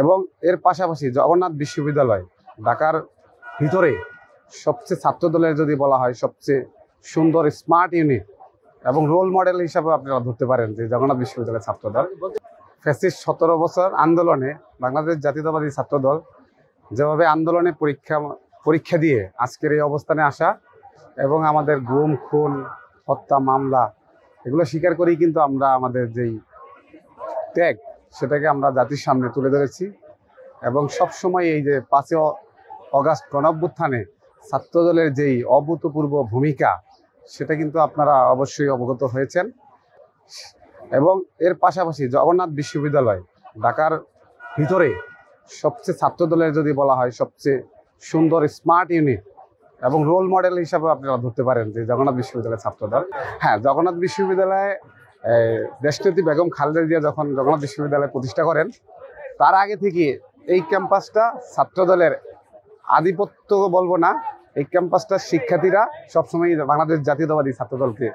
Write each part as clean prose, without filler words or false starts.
এবং এর পাশাপাশি জগন্নাথ বিশ্ববিদ্যালয় ঢাকার ভিতরে সবচেয়ে ছাত্রদলের যদি বলা হয় সবচেয়ে সুন্দর স্মার্ট ইউনিট এবং রোল মডেল হিসাবে আপনারা ধরতে পারেন যে জগন্নাথ বিশ্ববিদ্যালয়ের ছাত্রদল। ফ্যাসিস্ট 17 বছর আন্দোলনে বাংলাদেশ জাতীয়তাবাদী ছাত্রদল যেভাবে আন্দোলনে পরীক্ষা দিয়ে আজকের এই অবস্থানে আসা এবং আমাদের গুম খুন হত্যা মামলা এগুলো স্বীকার করেই কিন্তু আমরা আমাদের যেই ত্যাগ সেটাকে আমরা জাতির সামনে তুলে ধরেছি এবং সবসময় এই যে 5 অগাস্ট গণঅভ্যুত্থানে ছাত্রদলের যেই অভূতপূর্ব ভূমিকা সেটা কিন্তু আপনারা অবশ্যই অবগত হয়েছেন। এবং এর পাশাপাশি জগন্নাথ বিশ্ববিদ্যালয় ঢাকার ভিতরে সবচেয়ে ছাত্রদলের যদি বলা হয় সবচেয়ে সুন্দর স্মার্ট ইউনিট এবং রোল মডেল হিসাবে আপনারা ধরতে পারেন যে জগন্নাথ বিশ্ববিদ্যালয়ের ছাত্রদল। হ্যাঁ, জগন্নাথ বিশ্ববিদ্যালয়ে দেশনেত্রী বেগম খালেদা জিয়া যখন জগন্নাথ বিশ্ববিদ্যালয় প্রতিষ্ঠা করেন তার আগে থেকে এই ক্যাম্পাসটা ছাত্রদলের আধিপত্য বলবো না, এই ক্যাম্পাসটার শিক্ষার্থীরা সবসময় বাংলাদেশ জাতীয়তাবাদী ছাত্রদলকে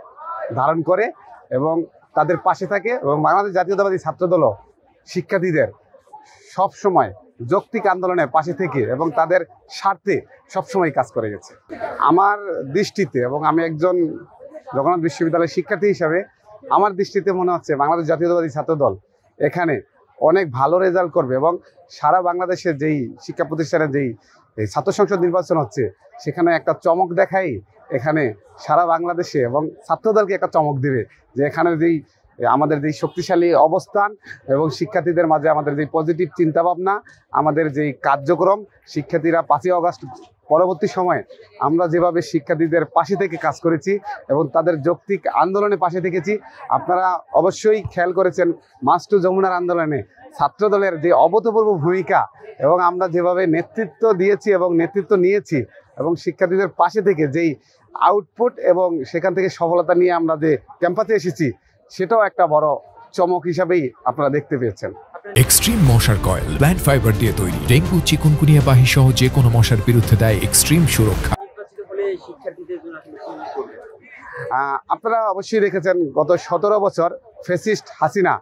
ধারণ করে এবং তাদের পাশে থাকে এবং বাংলাদেশ জাতীয়তাবাদী ছাত্রদলও শিক্ষার্থীদের সবসময় যৌক্তিক আন্দোলনের পাশে থেকে এবং তাদের স্বার্থে সবসময় কাজ করে গেছে। আমার দৃষ্টিতে এবং আমি একজন জগন্নাথ বিশ্ববিদ্যালয়ের শিক্ষার্থী হিসাবে আমার দৃষ্টিতে মনে হচ্ছে বাংলাদেশ জাতীয়তাবাদী ছাত্রদল এখানে অনেক ভালো রেজাল্ট করবে এবং সারা বাংলাদেশের যেই শিক্ষা প্রতিষ্ঠানের যেই ছাত্র সংসদ নির্বাচন হচ্ছে সেখানে একটা চমক দেখাই এখানে সারা বাংলাদেশে এবং ছাত্রদলকে একটা চমক দেবে যে এখানে যেই আমাদের যেই শক্তিশালী অবস্থান এবং শিক্ষার্থীদের মাঝে আমাদের যেই পজিটিভ চিন্তাভাবনা আমাদের যেই কার্যক্রম শিক্ষার্থীরা 5 অগাস্ট পরবর্তী সময়ে আমরা যেভাবে শিক্ষার্থীদের পাশে থেকে কাজ করেছি এবং তাদের যৌক্তিক আন্দোলনে পাশে থেকেছি। আপনারা অবশ্যই খেয়াল করেছেন মার্চ টু যমুনার আন্দোলনে ছাত্রদলের যে অভূতপূর্ব ভূমিকা এবং আমরা যেভাবে নেতৃত্ব দিয়েছি এবং নেতৃত্ব নিয়েছি এবং শিক্ষার্থীদের পাশে থেকে যেই আউটপুট এবং সেখান থেকে সফলতা নিয়ে আমরা যে ক্যাম্পাসে এসেছি সেটাও একটা বড় চমক হিসাবেই আপনারা দেখতে পেয়েছেন। এক্সট্রিম মশার কয়েল প্ল্যান্ট ফাইবার দিয়ে তৈরি, ডেঙ্গু চিকুনগুনিয়া বাহি সহ যে কোনো মশার বিরুদ্ধে দেয় এক্সট্রিম সুরক্ষা। আপনারা অবশ্যই দেখেছেন গত 17 বছর ফ্যাসিস্ট হাসিনা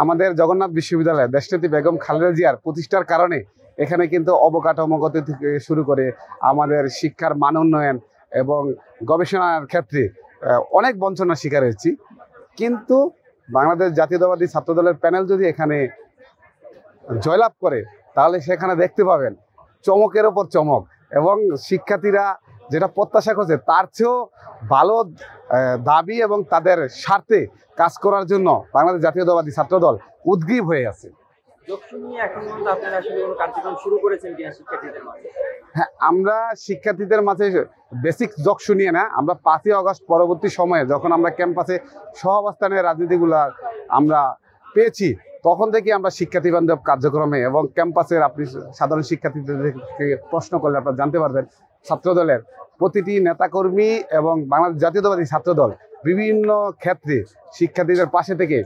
আমাদের জগন্নাথ বিশ্ববিদ্যালয়ে দেশনেত্রী বেগম খালেদা জিয়ার প্রতিষ্ঠার কারণে এখানে কিন্তু অবকাঠামোগত থেকে শুরু করে আমাদের শিক্ষার মান উন্নয়ন এবং গবেষণার ক্ষেত্রে অনেক বঞ্চনার শিকার হয়েছি। কিন্তু বাংলাদেশ জাতীয়তাবাদী ছাত্রদলের প্যানেল যদি এখানে জয়লাভ করে তাহলে সেখানে দেখতে পাবেন চমকের ওপর চমক এবং শিক্ষার্থীরা যেটা প্রত্যাশা করছে তার চেয়েও ভালো দাবি এবং তাদের স্বার্থে কাজ করার জন্য বাংলাদেশ জাতীয়তাবাদী ছাত্রদল উদ্গ্রীব হয়ে আছে। হ্যাঁ, আমরা শিক্ষার্থীদের মাঝে বেসিক যকশু নিয়ে না, আমরা 5 অগাস্ট পরবর্তী সময়ে যখন আমরা ক্যাম্পাসে সহাবস্থানের রাজনীতিগুলো আমরা পেয়েছি তখন থেকে আমরা শিক্ষার্থী বান্ধব কার্যক্রমে এবং ক্যাম্পাসের আপনি সাধারণ শিক্ষার্থীদের থেকে প্রশ্ন করলে আপনারা জানতে পারবেন ছাত্রদলের প্রতিটি নেতাকর্মী এবং বাংলাদেশ জাতীয়তাবাদী ছাত্রদল বিভিন্ন ক্ষেত্রে শিক্ষার্থীদের পাশে থেকে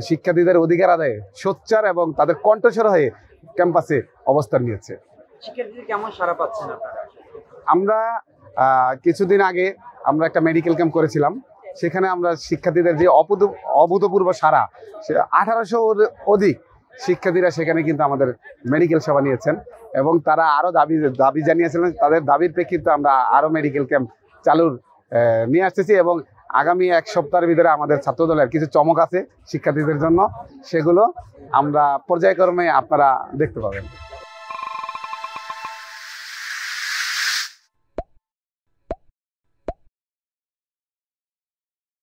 শিক্ষার্থীদের অধিকার আদায়ে সোচ্চার এবং তাদের কণ্ঠস্বর হয়ে ক্যাম্পাসে অবস্থান নিয়েছে। কেমন সাড়া পাচ্ছেন আপনারা? আমরা কিছুদিন আগে আমরা একটা মেডিকেল ক্যাম্প করেছিলাম, সেখানে আমরা শিক্ষার্থীদের যে অভূতপূর্ব সাড়া 1800 অধিক শিক্ষার্থীরা সেখানে কিন্তু আমাদের মেডিকেল সেবা নিয়েছেন এবং তারা আরও দাবি জানিয়েছিলেন। তাদের দাবির প্রেক্ষিতে আমরা আরও মেডিকেল ক্যাম্প চালুর নিয়ে আসতেছি এবং আগামী 1 সপ্তাহের ভিতরে আমাদের ছাত্রদলের কিছু চমক আছে শিক্ষার্থীদের জন্য, সেগুলো আমরা পর্যায়ক্রমে আপনারা দেখতে পাবেন।